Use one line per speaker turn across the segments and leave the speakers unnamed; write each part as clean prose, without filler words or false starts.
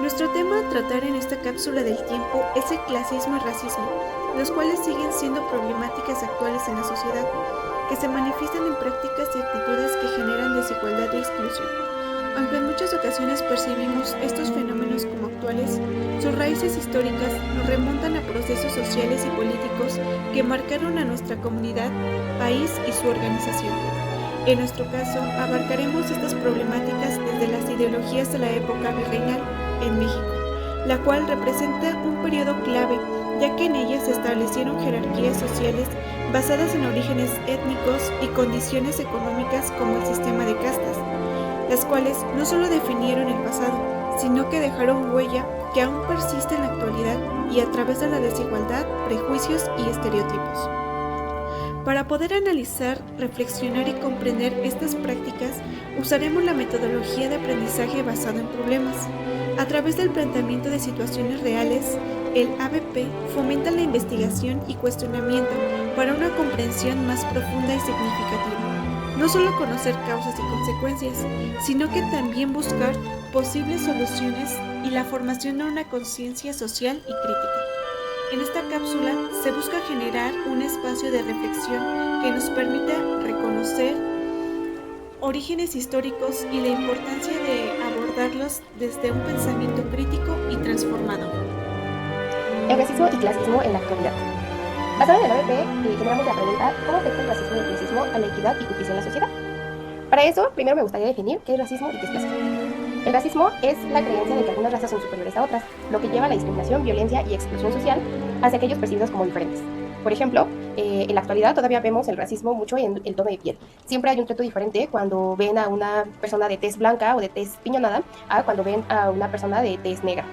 Nuestro tema a tratar en esta cápsula del tiempo es el clasismo y racismo, los cuales siguen siendo problemáticas actuales en la sociedad, que se manifiestan en prácticas y actitudes que generan desigualdad e exclusión. Aunque en muchas ocasiones percibimos estos fenómenos como actuales, sus raíces históricas nos remontan a procesos sociales y políticos que marcaron a nuestra comunidad, país y su organización. En nuestro caso, abarcaremos estas problemáticas desde las ideologías de la época virreinal en México, la cual representa un periodo clave, ya que en ella se establecieron jerarquías sociales basadas en orígenes étnicos y condiciones económicas como el sistema de castas, las cuales no solo definieron el pasado, sino que dejaron huella que aún persiste en la actualidad y a través de la desigualdad, prejuicios y estereotipos. Para poder analizar, reflexionar y comprender estas prácticas, usaremos la metodología de aprendizaje basado en problemas. A través del planteamiento de situaciones reales, el ABP fomenta la investigación y cuestionamiento para una comprensión más profunda y significativa. No solo conocer causas y consecuencias, sino que también buscar posibles soluciones y la formación de una conciencia social y crítica. En esta cápsula se busca generar un espacio de reflexión que nos permita reconocer orígenes históricos y la importancia de abordarlos desde un pensamiento crítico y transformador.
El racismo y clasismo en la actualidad. Basado en el ABP, generamos la pregunta: ¿cómo afecta el racismo y el clasismo a la equidad y justicia en la sociedad? Para eso, primero me gustaría definir qué es racismo y qué es clasismo. El racismo es la creencia de que algunas razas son superiores a otras, lo que lleva a la discriminación, violencia y exclusión social hacia aquellos percibidos como diferentes. Por ejemplo, en la actualidad todavía vemos el racismo mucho en el tono de piel. Siempre hay un trato diferente cuando ven a una persona de tez blanca o de tez piñonada a cuando ven a una persona de tez negra.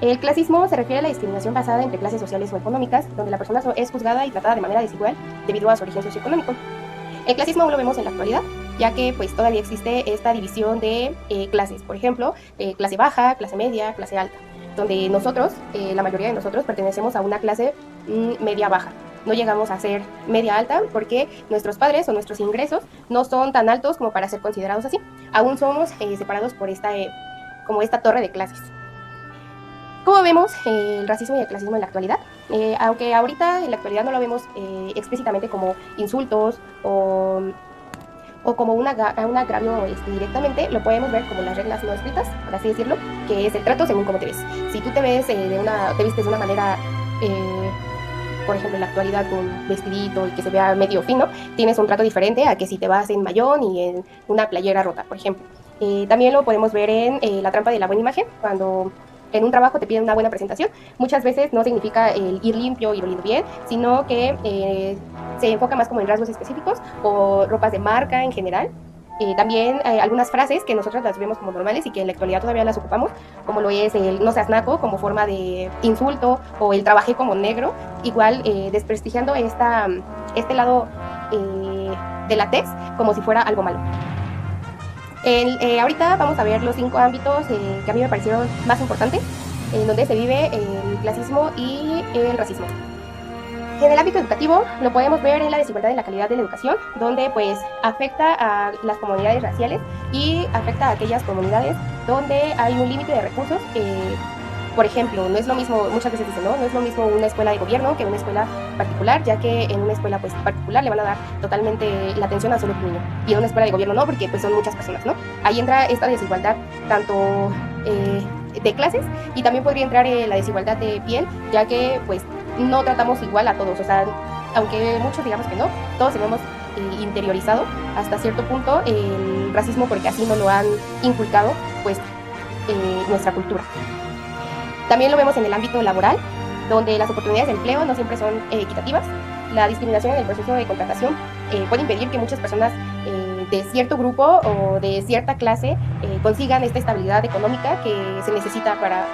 El clasismo se refiere a la discriminación basada entre clases sociales o económicas, donde la persona es juzgada y tratada de manera desigual debido a su origen socioeconómico. El clasismo aún lo vemos en la actualidad, ya que pues todavía existe esta división de clases, por ejemplo, clase baja, clase media, clase alta, donde nosotros, la mayoría de nosotros, pertenecemos a una clase media baja. No llegamos a ser media alta porque nuestros padres o nuestros ingresos no son tan altos como para ser considerados así. Aún somos separados por esta torre de clases. ¿Cómo vemos el racismo y el clasismo en la actualidad? Aunque ahorita en la actualidad no lo vemos explícitamente como insultos o como un agravio directamente, lo podemos ver como las reglas no escritas, por así decirlo, que es el trato según cómo te ves. Si tú te ves te vistes de una manera, por ejemplo en la actualidad con vestidito y que se vea medio fino, tienes un trato diferente a que si te vas en mayón y en una playera rota, por ejemplo. También lo podemos ver en la trampa de la buena imagen, cuando en un trabajo te piden una buena presentación. Muchas veces no significa el ir limpio, ir oliendo bien, sino que se enfoca más como en rasgos específicos o ropas de marca en general. También algunas frases que nosotros las vemos como normales y que en la actualidad todavía las ocupamos, como lo es el no seas naco como forma de insulto, o el trabajé como negro, igual desprestigiando este lado de la tez como si fuera algo malo. Ahorita vamos a ver los 5 ámbitos que a mí me parecieron más importantes, en donde se vive el clasismo y el racismo. En el ámbito educativo lo podemos ver en la desigualdad en la calidad de la educación, donde pues afecta a las comunidades raciales y afecta a aquellas comunidades donde hay un límite de recursos. Por ejemplo, no es lo mismo, muchas veces dicen, no es lo mismo una escuela de gobierno que una escuela particular, ya que en una escuela pues particular le van a dar totalmente la atención a solo un niño, y en una escuela de gobierno no, porque pues son muchas personas, ¿no? Ahí entra esta desigualdad tanto de clases, y también podría entrar la desigualdad de piel, ya que pues no tratamos igual a todos. O sea, aunque muchos digamos que no, todos tenemos interiorizado hasta cierto punto el racismo, porque así nos lo han inculcado pues nuestra cultura. También lo vemos en el ámbito laboral, donde las oportunidades de empleo no siempre son equitativas. La discriminación en el proceso de contratación puede impedir que muchas personas de cierto grupo o de cierta clase consigan esta estabilidad económica que se necesita para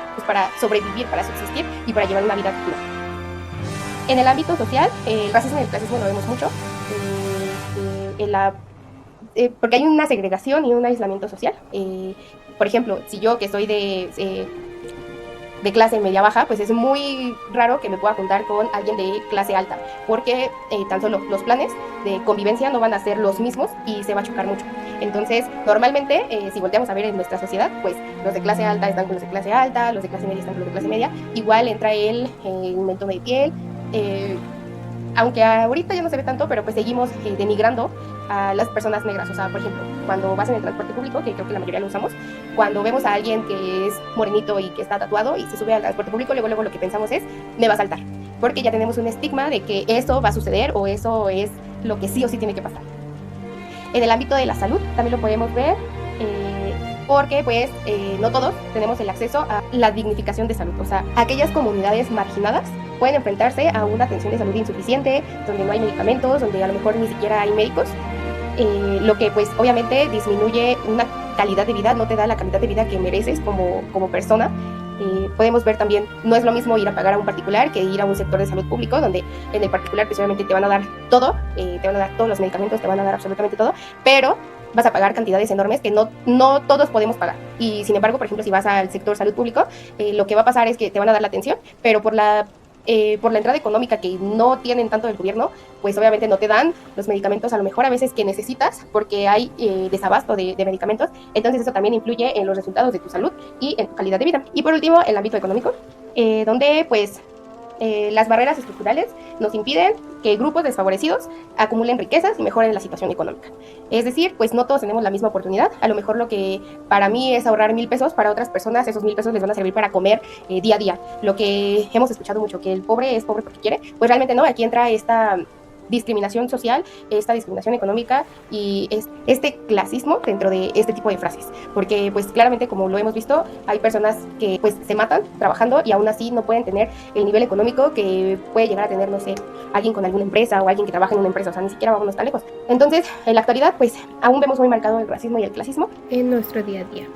sobrevivir, para subsistir y para llevar una vida digna. En el ámbito social, el racismo y el clasismo lo vemos mucho, porque hay una segregación y un aislamiento social. Por ejemplo, si yo, que soy de clase media baja, pues es muy raro que me pueda juntar con alguien de clase alta, porque tan solo los planes de convivencia no van a ser los mismos y se va a chocar mucho. Entonces, normalmente, si volteamos a ver en nuestra sociedad, pues los de clase alta están con los de clase alta, los de clase media están con los de clase media. Igual entra el tono de piel, aunque ahorita ya no se ve tanto, pero pues seguimos denigrando a las personas negras. O sea, por ejemplo, cuando vas en el transporte público, que creo que la mayoría lo usamos, cuando vemos a alguien que es morenito y que está tatuado y se sube al transporte público, luego lo que pensamos es, me va a saltar, porque ya tenemos un estigma de que eso va a suceder o eso es lo que sí o sí tiene que pasar. En el ámbito de la salud también lo podemos ver, porque pues no todos tenemos el acceso a la dignificación de salud. O sea, aquellas comunidades marginadas pueden enfrentarse a una atención de salud insuficiente, donde no hay medicamentos, donde a lo mejor ni siquiera hay médicos, lo que pues obviamente disminuye una calidad de vida, no te da la calidad de vida que mereces como persona. Podemos ver también, no es lo mismo ir a pagar a un particular que ir a un sector de salud público, donde en el particular pues obviamente te van a dar todo, te van a dar todos los medicamentos, te van a dar absolutamente todo, pero vas a pagar cantidades enormes que no todos podemos pagar. Y sin embargo, por ejemplo, si vas al sector salud público, lo que va a pasar es que te van a dar la atención, pero por la entrada económica que no tienen tanto del gobierno, pues obviamente no te dan los medicamentos a lo mejor a veces que necesitas, porque hay desabasto de medicamentos. Entonces eso también influye en los resultados de tu salud y en tu calidad de vida. Y por último, el ámbito económico, donde pues las barreras estructurales nos impiden que grupos desfavorecidos acumulen riquezas y mejoren la situación económica. Es decir, pues no todos tenemos la misma oportunidad. A lo mejor lo que para mí es ahorrar 1,000 pesos, para otras personas esos 1,000 pesos les van a servir para comer día a día. Lo que hemos escuchado mucho, que el pobre es pobre porque quiere, pues realmente no. Aquí entra esta discriminación social, esta discriminación económica y este clasismo dentro de este tipo de frases, porque pues claramente, como lo hemos visto, hay personas que pues se matan trabajando y aún así no pueden tener el nivel económico que puede llegar a tener, no sé, alguien con alguna empresa o alguien que trabaja en una empresa. O sea, ni siquiera vámonos tan lejos. Entonces, en la actualidad pues aún vemos muy marcado el racismo y el clasismo
en nuestro día a día.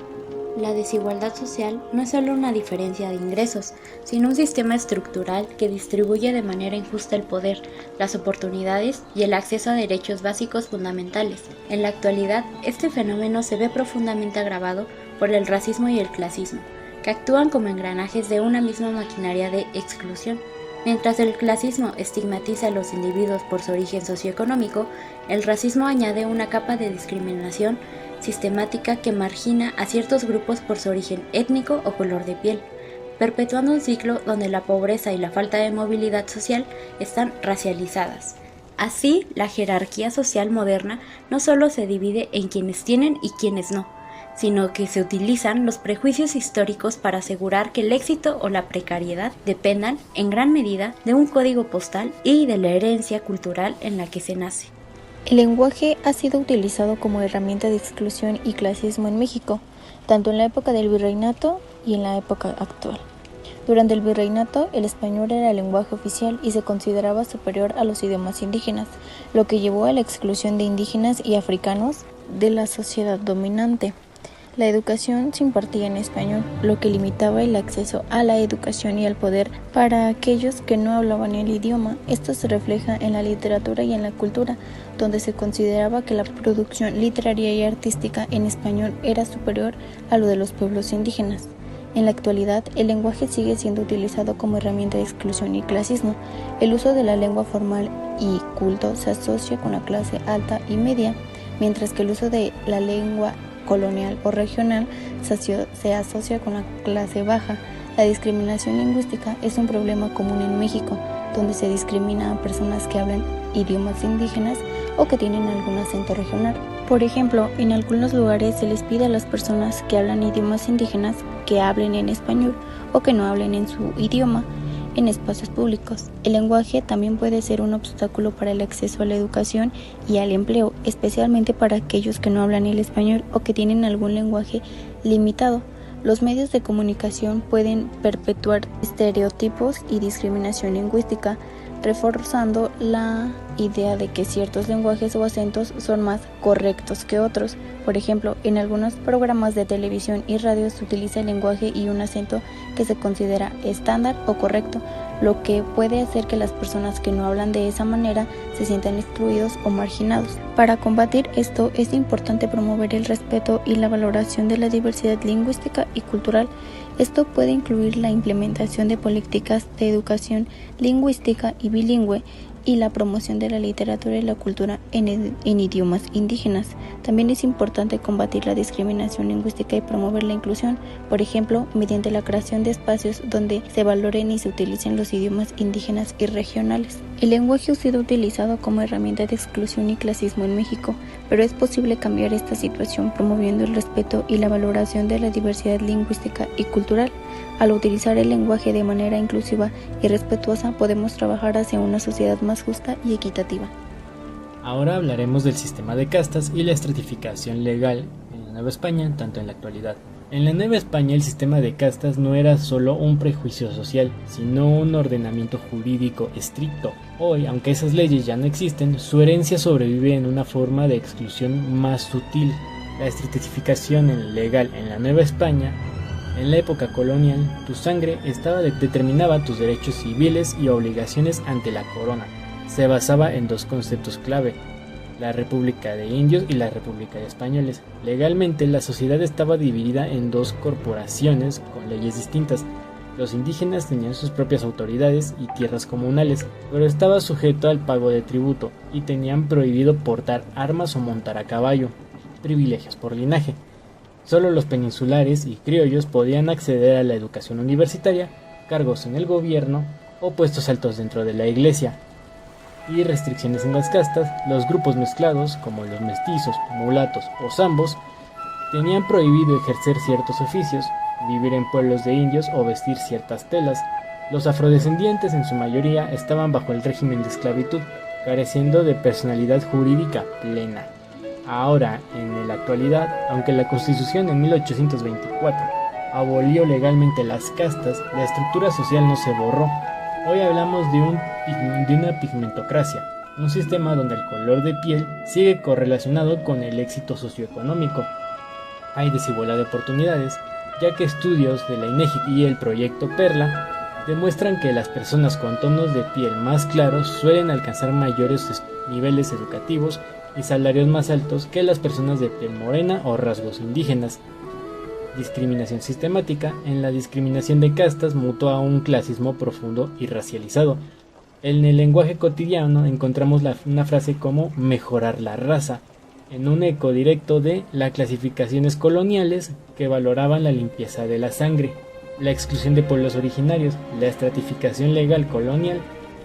La desigualdad social no es solo una diferencia de ingresos, sino un sistema estructural que distribuye de manera injusta el poder, las oportunidades y el acceso a derechos básicos fundamentales. En la actualidad, este fenómeno se ve profundamente agravado por el racismo y el clasismo, que actúan como engranajes de una misma maquinaria de exclusión. Mientras el clasismo estigmatiza a los individuos por su origen socioeconómico, el racismo añade una capa de discriminación sistemática que margina a ciertos grupos por su origen étnico o color de piel, perpetuando un ciclo donde la pobreza y la falta de movilidad social están racializadas. Así, la jerarquía social moderna no solo se divide en quienes tienen y quienes no, sino que se utilizan los prejuicios históricos para asegurar que el éxito o la precariedad dependan, en gran medida, de un código postal y de la herencia cultural en la que se nace.
El lenguaje ha sido utilizado como herramienta de exclusión y clasismo en México, tanto en la época del virreinato y en la época actual. Durante el virreinato, el español era el lenguaje oficial y se consideraba superior a los idiomas indígenas, lo que llevó a la exclusión de indígenas y africanos de la sociedad dominante. La educación se impartía en español, lo que limitaba el acceso a la educación y al poder para aquellos que no hablaban el idioma. Esto se refleja en la literatura y en la cultura, donde se consideraba que la producción literaria y artística en español era superior a lo de los pueblos indígenas. En la actualidad, el lenguaje sigue siendo utilizado como herramienta de exclusión y clasismo. El uso de la lengua formal y culto se asocia con la clase alta y media, mientras que el uso de la lengua colonial o regional se asocia con la clase baja. La discriminación lingüística es un problema común en México, donde se discrimina a personas que hablan idiomas indígenas o que tienen algún acento regional. Por ejemplo, en algunos lugares se les pide a las personas que hablan idiomas indígenas que hablen en español o que no hablen en su idioma en espacios públicos. El lenguaje también puede ser un obstáculo para el acceso a la educación y al empleo, especialmente para aquellos que no hablan el español o que tienen algún lenguaje limitado. Los medios de comunicación pueden perpetuar estereotipos y discriminación lingüística, reforzando la idea de que ciertos lenguajes o acentos son más correctos que otros. Por ejemplo, en algunos programas de televisión y radio se utiliza el lenguaje y un acento que se considera estándar o correcto, lo que puede hacer que las personas que no hablan de esa manera se sientan excluidos o marginados. Para combatir esto, es importante promover el respeto y la valoración de la diversidad lingüística y cultural. Esto puede incluir la implementación de políticas de educación lingüística y bilingüe y la promoción de la literatura y la cultura en idiomas indígenas. También es importante combatir la discriminación lingüística y promover la inclusión, por ejemplo, mediante la creación de espacios donde se valoren y se utilicen los idiomas indígenas y regionales. El lenguaje ha sido utilizado como herramienta de exclusión y clasismo en México, pero es posible cambiar esta situación promoviendo el respeto y la valoración de la diversidad lingüística y cultural. Al utilizar el lenguaje de manera inclusiva y respetuosa, podemos trabajar hacia una sociedad más justa y equitativa.
Ahora hablaremos del sistema de castas y la estratificación legal en la Nueva España, tanto en la actualidad. En la Nueva España el sistema de castas no era solo un prejuicio social, sino un ordenamiento jurídico estricto. Hoy, aunque esas leyes ya no existen, su herencia sobrevive en una forma de exclusión más sutil. La estratificación legal en la Nueva España, en la época colonial, tu sangre determinaba tus derechos civiles y obligaciones ante la corona. Se basaba en dos conceptos clave: la República de Indios y la República de Españoles. Legalmente, la sociedad estaba dividida en dos corporaciones con leyes distintas. Los indígenas tenían sus propias autoridades y tierras comunales, pero estaba sujeto al pago de tributo y tenían prohibido portar armas o montar a caballo. Privilegios por linaje. Solo los peninsulares y criollos podían acceder a la educación universitaria, cargos en el gobierno o puestos altos dentro de la iglesia. Y restricciones en las castas. Los grupos mezclados, como los mestizos, mulatos o zambos, tenían prohibido ejercer ciertos oficios, vivir en pueblos de indios o vestir ciertas telas. Los afrodescendientes en su mayoría estaban bajo el régimen de esclavitud, careciendo de personalidad jurídica plena. Ahora, en la actualidad, aunque la Constitución en 1824 abolió legalmente las castas, la estructura social no se borró. Hoy hablamos de una pigmentocracia, un sistema donde el color de piel sigue correlacionado con el éxito socioeconómico. Hay desigualdad de oportunidades, ya que estudios de la INEGI y el proyecto Perla demuestran que las personas con tonos de piel más claros suelen alcanzar mayores niveles educativos y salarios más altos que las personas de piel morena o rasgos indígenas. Discriminación sistemática. En la discriminación de castas mutó a un clasismo profundo y racializado. En el lenguaje cotidiano encontramos una frase como mejorar la raza, en un eco directo de las clasificaciones coloniales que valoraban la limpieza de la sangre. La exclusión de pueblos originarios. La estratificación legal colonial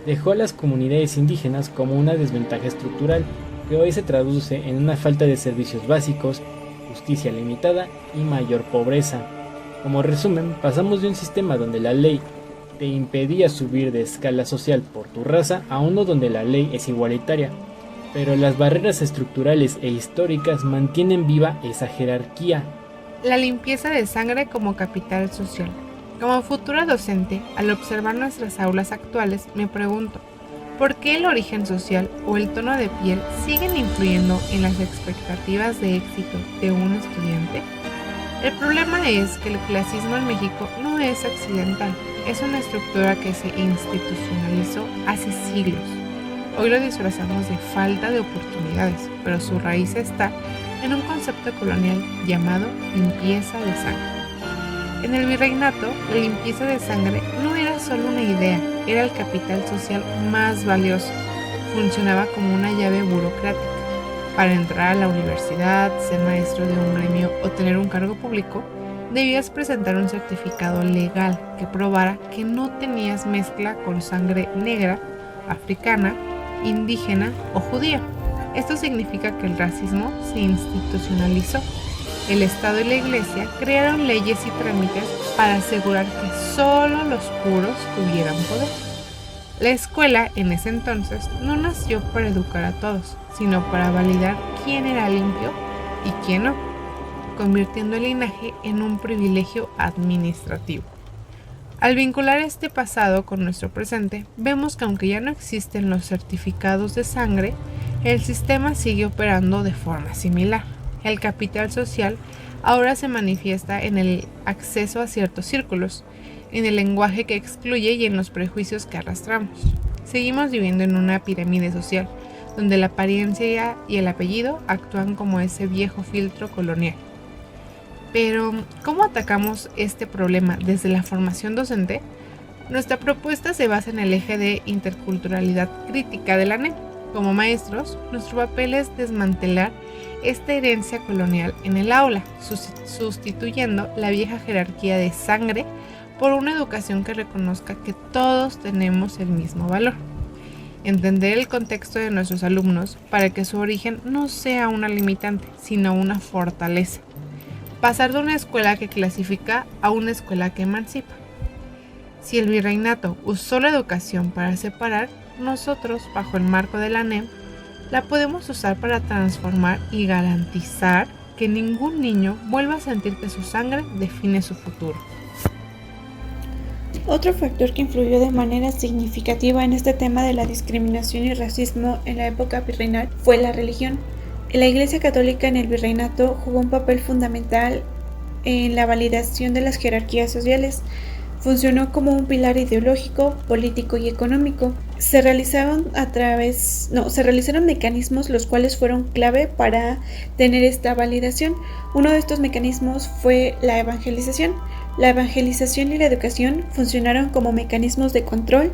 dejó a las comunidades indígenas como una desventaja estructural que hoy se traduce en una falta de servicios básicos, justicia limitada y mayor pobreza. Como resumen, pasamos de un sistema donde la ley te impedía subir de escala social por tu raza a uno donde la ley es igualitaria, pero las barreras estructurales e históricas mantienen viva esa jerarquía.
La limpieza de sangre como capital social. Como futura docente, al observar nuestras aulas actuales, me pregunto, ¿por qué el origen social o el tono de piel siguen influyendo en las expectativas de éxito de un estudiante? El problema es que el clasismo en México no es accidental, es una estructura que se institucionalizó hace siglos. Hoy lo disfrazamos de falta de oportunidades, pero su raíz está en un concepto colonial llamado limpieza de sangre. En el virreinato, la limpieza de sangre no era solo una idea, era el capital social más valioso. Funcionaba como una llave burocrática. Para entrar a la universidad, ser maestro de un gremio o tener un cargo público, debías presentar un certificado legal que probara que no tenías mezcla con sangre negra, africana, indígena o judía. Esto significa que el racismo se institucionalizó. El Estado y la Iglesia crearon leyes y trámites para asegurar que solo los puros tuvieran poder. La escuela, en ese entonces, no nació para educar a todos, sino para validar quién era limpio y quién no, convirtiendo el linaje en un privilegio administrativo. Al vincular este pasado con nuestro presente, vemos que aunque ya no existen los certificados de sangre, el sistema sigue operando de forma similar. El capital social ahora se manifiesta en el acceso a ciertos círculos, en el lenguaje que excluye y en los prejuicios que arrastramos. Seguimos viviendo en una pirámide social, donde la apariencia y el apellido actúan como ese viejo filtro colonial. Pero, ¿cómo atacamos este problema desde la formación docente? Nuestra propuesta se basa en el eje de interculturalidad crítica de la ANEP. Como maestros, nuestro papel es desmantelar esta herencia colonial en el aula, sustituyendo la vieja jerarquía de sangre por una educación que reconozca que todos tenemos el mismo valor. Entender el contexto de nuestros alumnos para que su origen no sea una limitante, sino una fortaleza. Pasar de una escuela que clasifica a una escuela que emancipa. Si el virreinato usó la educación para separar, nosotros, bajo el marco de la ANEP, la podemos usar para transformar y garantizar que ningún niño vuelva a sentir que su sangre define su futuro.
Otro factor que influyó de manera significativa en este tema de la discriminación y racismo en la época virreinal fue la religión. La Iglesia Católica en el virreinato jugó un papel fundamental en la validación de las jerarquías sociales. Funcionó como un pilar ideológico, político y económico. Se realizaron mecanismos los cuales fueron clave para tener esta validación. Uno de estos mecanismos fue la evangelización. La evangelización y la educación funcionaron como mecanismos de control,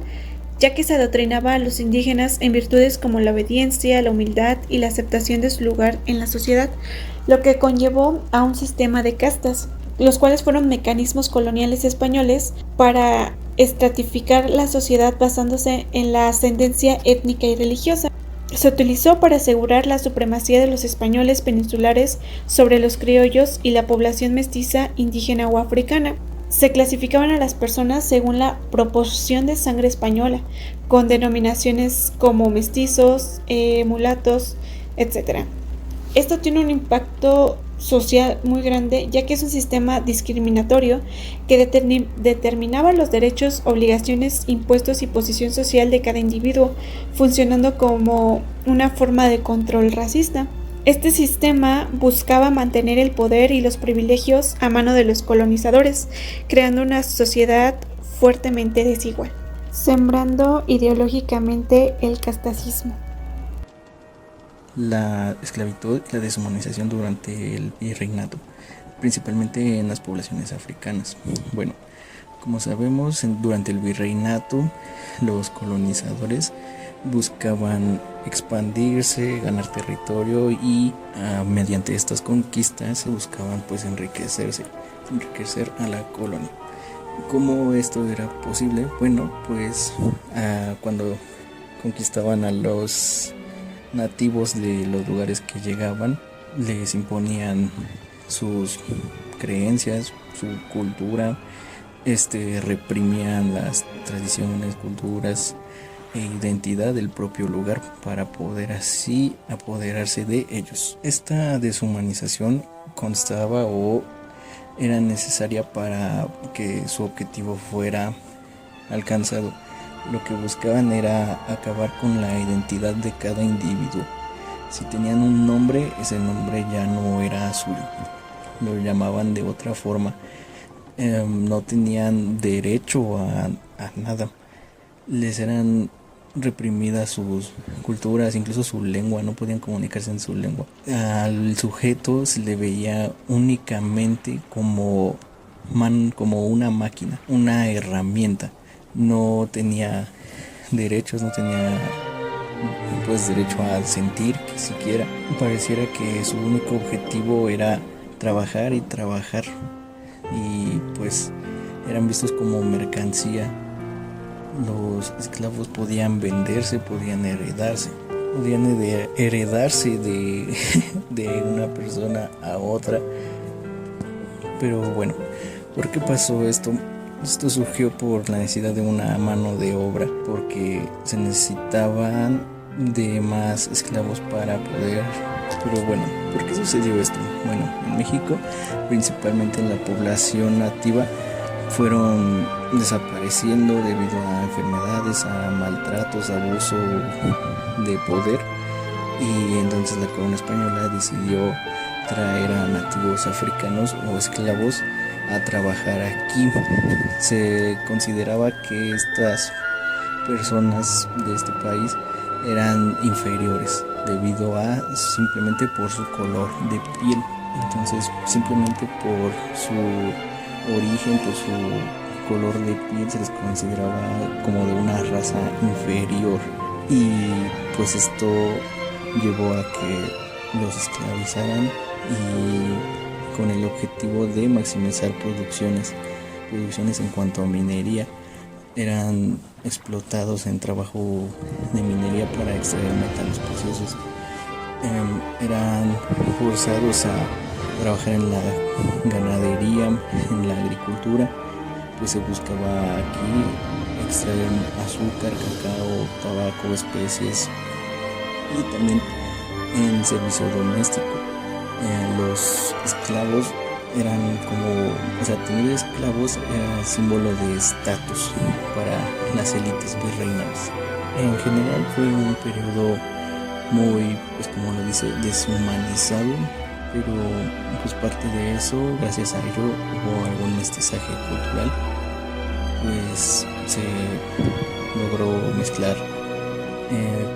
ya que se adoctrinaba a los indígenas en virtudes como la obediencia, la humildad y la aceptación de su lugar en la sociedad, lo que conllevó a un sistema de castas, los cuales fueron mecanismos coloniales españoles para estratificar la sociedad basándose en la ascendencia étnica y religiosa. Se utilizó para asegurar la supremacía de los españoles peninsulares sobre los criollos y la población mestiza, indígena o africana. Se clasificaban a las personas según la proporción de sangre española, con denominaciones como mestizos, mulatos, etc. Esto tiene un impacto social muy grande, ya que es un sistema discriminatorio que determinaba los derechos, obligaciones, impuestos y posición social de cada individuo, funcionando como una forma de control racista. Este sistema buscaba mantener el poder y los privilegios a mano de los colonizadores, creando una sociedad fuertemente desigual, sembrando ideológicamente el castacismo.
La esclavitud y la deshumanización durante el virreinato, principalmente en las poblaciones africanas. Bueno, como sabemos, durante el virreinato los colonizadores buscaban expandirse, ganar territorio y mediante estas conquistas se buscaban pues enriquecer a la colonia. ¿Cómo esto era posible? Bueno, pues cuando conquistaban a los nativos de los lugares que llegaban, les imponían sus creencias, su cultura, reprimían las tradiciones, culturas e identidad del propio lugar para poder así apoderarse de ellos. Esta deshumanización constaba o era necesaria para que su objetivo fuera alcanzado. Lo que buscaban era acabar con la identidad de cada individuo. Si tenían un nombre, ese nombre ya no era suyo, lo llamaban de otra forma. No tenían derecho a nada. Les eran reprimidas sus culturas, incluso su lengua, no podían comunicarse en su lengua. Al sujeto se le veía únicamente como una máquina, una herramienta. No tenía derechos, no tenía derecho a sentir siquiera. Pareciera que su único objetivo era trabajar y trabajar, y pues eran vistos como mercancía. Los esclavos podían venderse, podían heredarse de una persona a otra. Pero bueno, ¿por qué pasó esto? Esto surgió por la necesidad de una mano de obra, porque se necesitaban de más esclavos para poder. Pero bueno, ¿por qué sucedió esto? Bueno, en México, principalmente la población nativa fueron desapareciendo debido a enfermedades, a maltratos, abuso de poder, y entonces la corona española decidió traer a nativos africanos o esclavos a trabajar aquí. Se consideraba que estas personas de este país eran inferiores debido a simplemente por su color de piel. Entonces, simplemente por su origen, por su color de piel se les consideraba como de una raza inferior, y pues esto llevó a que los esclavizaran, y con el objetivo de maximizar producciones en cuanto a minería. Eran explotados en trabajo de minería para extraer metales preciosos. Eran forzados a trabajar en la ganadería, en la agricultura, pues se buscaba aquí extraer azúcar, cacao, tabaco, especies, y también en servicio doméstico. Los esclavos eran tener esclavos era símbolo de estatus para las élites virreinales. En general fue un periodo muy, pues como lo dice, deshumanizado, pero pues parte de eso, gracias a ello, hubo algún mestizaje cultural, pues se logró mezclar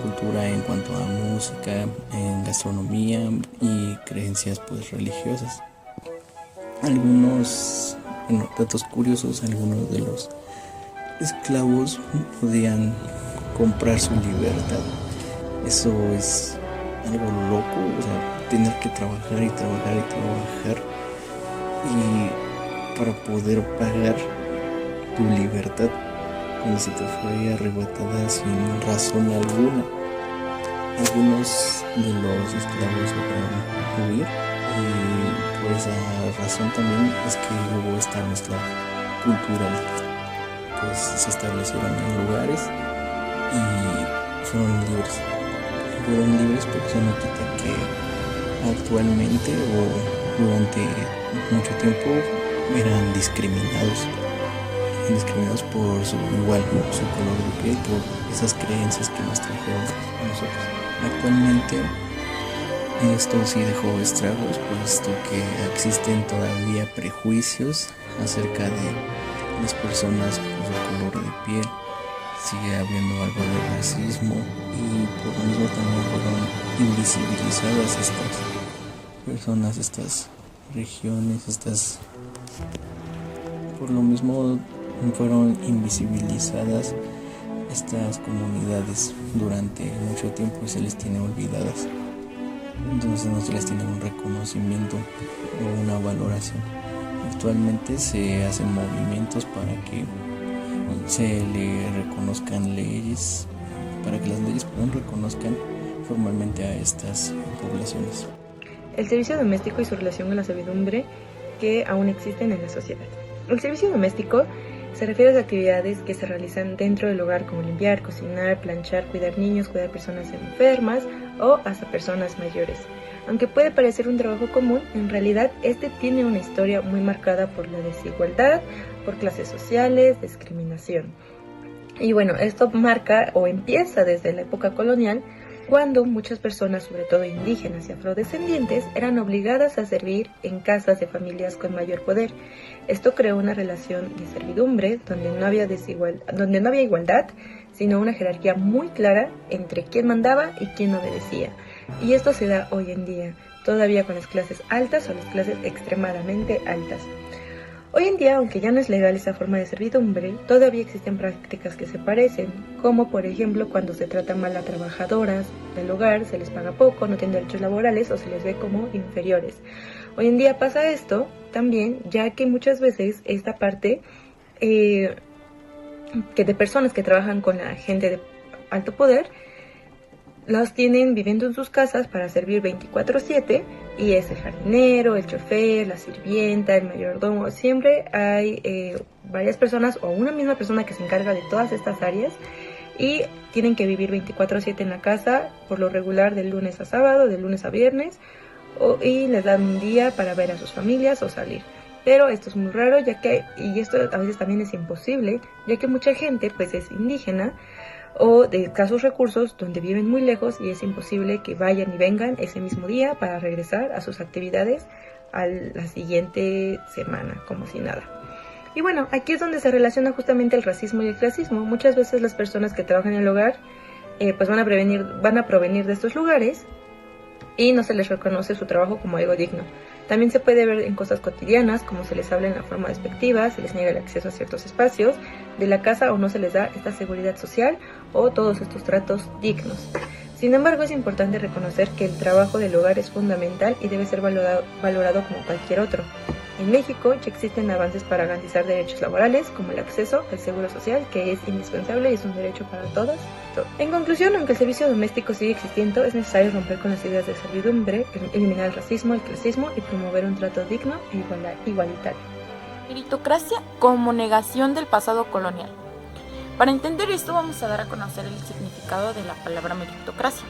cultura en cuanto a música, en gastronomía y creencias pues religiosas. Algunos datos curiosos: algunos de los esclavos podían comprar su libertad. Eso es algo loco, tener que trabajar y trabajar y trabajar, y para poder pagar tu libertad cuando se te fue arrebatada sin razón alguna. Algunos de los esclavos lograron huir, y por esa razón también es que hubo esta mezcla cultural. Pues se establecieron en lugares y fueron libres, pero eso no quita que actualmente o durante mucho tiempo eran discriminados por su color de piel, por esas creencias que nos trajeron a nosotros. Actualmente esto sí dejó estragos, puesto que existen todavía prejuicios acerca de las personas por su color de piel. Sigue habiendo algo de racismo, y por lo mismo también fueron invisibilizadas estas personas, estas regiones, por lo mismo fueron invisibilizadas estas comunidades durante mucho tiempo y se les tiene olvidadas. Entonces no se les tiene un reconocimiento o una valoración. Actualmente se hacen movimientos para que se le reconozcan leyes, para que las leyes reconozcan formalmente a estas poblaciones.
El servicio doméstico y su relación con la servidumbre que aún existen en la sociedad. El servicio doméstico se refiere a las actividades que se realizan dentro del hogar, como limpiar, cocinar, planchar, cuidar niños, cuidar personas enfermas o hasta personas mayores. Aunque puede parecer un trabajo común, en realidad este tiene una historia muy marcada por la desigualdad, por clases sociales, discriminación. Y bueno, esto marca o empieza desde la época colonial, cuando muchas personas, sobre todo indígenas y afrodescendientes, eran obligadas a servir en casas de familias con mayor poder. Esto creó una relación de servidumbre donde no había igualdad, sino una jerarquía muy clara entre quién mandaba y quién obedecía. Y esto se da hoy en día, todavía con las clases altas o las clases extremadamente altas. Hoy en día, aunque ya no es legal esa forma de servidumbre, todavía existen prácticas que se parecen, como por ejemplo cuando se trata mal a trabajadoras del hogar, se les paga poco, no tienen derechos laborales o se les ve como inferiores. Hoy en día pasa esto también, ya que muchas veces esta parte que de personas que trabajan con la gente de alto poder, los tienen viviendo en sus casas para servir 24/7, y es el jardinero, el chofer, la sirvienta, el mayordomo. Siempre hay varias personas o una misma persona que se encarga de todas estas áreas y tienen que vivir 24/7 en la casa, por lo regular de lunes a sábado, de lunes a viernes, y les dan un día para ver a sus familias o salir. Pero esto es muy raro, y esto a veces también es imposible, ya que mucha gente pues es indígena o de escasos recursos, donde viven muy lejos y es imposible que vayan y vengan ese mismo día para regresar a sus actividades a la siguiente semana, como si nada. Y bueno, aquí es donde se relaciona justamente el racismo y el clasismo. Muchas veces las personas que trabajan en el hogar pues van a provenir de estos lugares y no se les reconoce su trabajo como algo digno. También se puede ver en cosas cotidianas, como se les habla en la forma despectiva, se les niega el acceso a ciertos espacios de la casa o no se les da esta seguridad social o todos estos tratos dignos. Sin embargo, es importante reconocer que el trabajo del hogar es fundamental y debe ser valorado como cualquier otro. En México ya existen avances para garantizar derechos laborales, como el acceso al seguro social, que es indispensable y es un derecho para todas y todos. En conclusión, aunque el servicio doméstico sigue existiendo, es necesario romper con las ideas de servidumbre, eliminar el racismo, el clasismo y promover un trato digno e igualitario.
Meritocracia como negación del pasado colonial. Para entender esto vamos a dar a conocer el significado de la palabra meritocracia.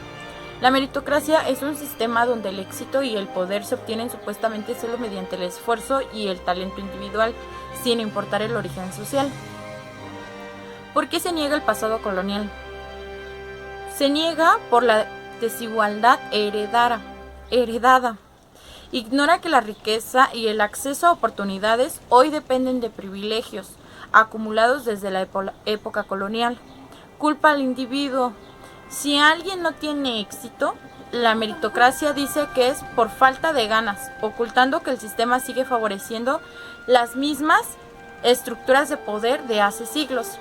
La meritocracia es un sistema donde el éxito y el poder se obtienen supuestamente solo mediante el esfuerzo y el talento individual, sin importar el origen social. ¿Por qué se niega el pasado colonial? Se niega por la desigualdad heredada. Ignora que la riqueza y el acceso a oportunidades hoy dependen de privilegios acumulados desde la época colonial. Culpa al individuo. Si alguien no tiene éxito, la meritocracia dice que es por falta de ganas, ocultando que el sistema sigue favoreciendo las mismas estructuras de poder de hace siglos.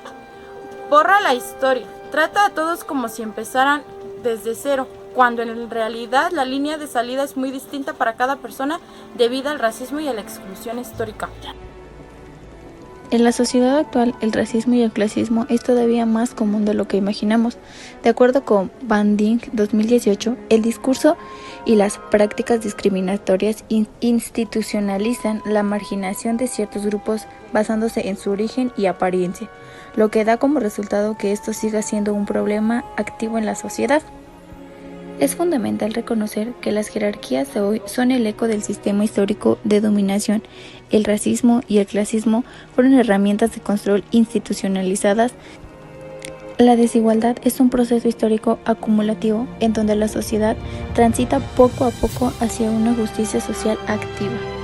Borra la historia, trata a todos como si empezaran desde cero, cuando en realidad la línea de salida es muy distinta para cada persona debido al racismo y a la exclusión histórica.
En la sociedad actual, el racismo y el clasismo es todavía más común de lo que imaginamos. De acuerdo con Van Dink 2018, el discurso y las prácticas discriminatorias institucionalizan la marginación de ciertos grupos basándose en su origen y apariencia, lo que da como resultado que esto siga siendo un problema activo en la sociedad. Es fundamental reconocer que las jerarquías de hoy son el eco del sistema histórico de dominación. El racismo y el clasismo fueron herramientas de control institucionalizadas. La desigualdad es un proceso histórico acumulativo en donde la sociedad transita poco a poco hacia una justicia social activa.